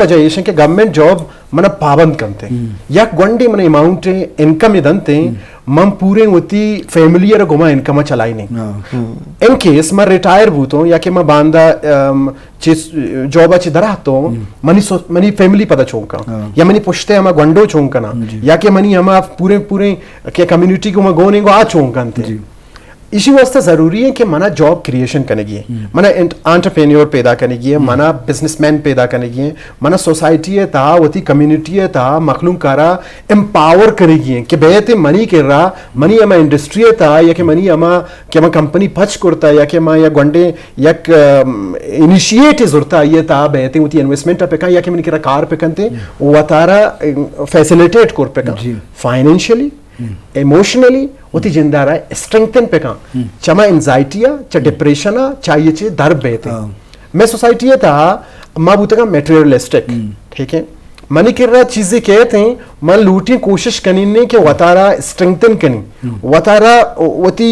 वजह कि government job मन पाबंद करते या गोंडी मन अमाउंट इनकम इदंते मम पूरे होती फैमिली रा गोमा इनकम चलाई नहीं इन केस मैं रिटायर बूतो या कि मैं बांदा जॉब अच्छी दरा तो मनी फैमिली पता चौंका या मनी पुछते हम गोंडो चौंका ना या कि मनी हम पूरे पूरे के कम्युनिटी को मैं गोने को आ चौंकनते इसी वास्ते जरूरी है कि मना जॉब क्रिएशन करेगी मना एंटरप्रेन्योर पैदा करेगी मना बिजनेसमैन पैदा करेगी मना सोसाइटी है ता वती कम्युनिटी है ता मखलूम कारा एम्पावर करेगी कि बेहते मनी कर रहा मनी अमा इंडस्ट्री है ता या कि मनी अमा कि अमा कंपनी पच करता या कि अमा या गंडे या इनिशिएट जुरता ये ता बेहते वती इन्वेस्टमेंट पे का या कि मनी करा कार पे कंते वतारा फैसिलिटेट कर पे का फाइनेंशियली इमोशनली होती जिंदारा स्ट्रेंथन पे का चमा एंजाइटिया चा डिप्रेशना चाहिए चे दर बेते मैं सोसाइटी था माँ बूते का मेटेरियलिस्टिक ठीक है मनी कर रहा चीजें कहते हैं मन लूटी कोशिश करनी ने कि वतारा स्ट्रेंथन करनी वतारा होती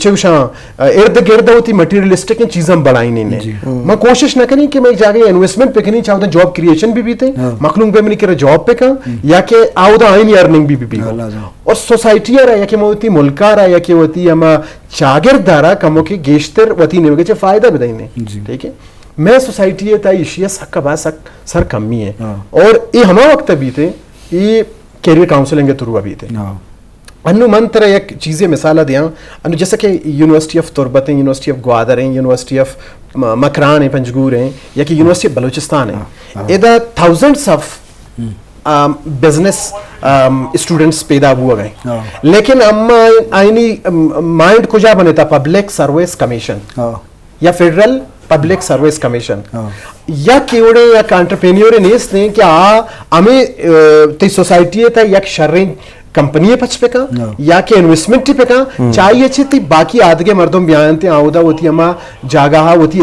चुशा इर्द गिर्द होती मटेरियलिस्टिक चीजें बढ़ाई नहीं मैं कोशिश ना करी कि मैं जाके इन्वेस्टमेंट पे करनी चाहता जॉब क्रिएशन भी थे मखलूम पे मैंने करा जॉब पे का या कि आउदा आइन अर्निंग भी और सोसाइटी रहा या कि मोती मुल्का रहा या कि होती हम चागिरदारा कमो के गेश्तर वती ने के फायदा बताई नहीं ठीक है मैं सोसाइटी था इशिया सक का बात सर कमी है और ये हमारा वक्त भी थे ये कैरियर काउंसलिंग के थ्रू अभी थे अनु मंत्र एक चीजें मिसाल दिया अनु जैसे कि यूनिवर्सिटी ऑफ तुर्बत है यूनिवर्सिटी ऑफ ग्वादर है यूनिवर्सिटी ऑफ मकरान है पंजगूर है या कि यूनिवर्सिटी ऑफ बलूचिस्तान है इधर थाउजेंड्स ऑफ बिजनेस स्टूडेंट्स पैदा हुआ गए लेकिन अम्मा आईनी माइंड कुजा बने था पब्लिक सर्विस कमीशन या फेडरल पब्लिक सर्विस कमीशन या केवड़े या एंटरप्रेन्योर नेस ने कि हमें ते सोसाइटी था या शर्री कंपनी पच पे का या के इन्वेस्टमेंट पे का चाहिए थी बाकी आदगे मर्दों बयान थे आउदा होती अमा जागा होती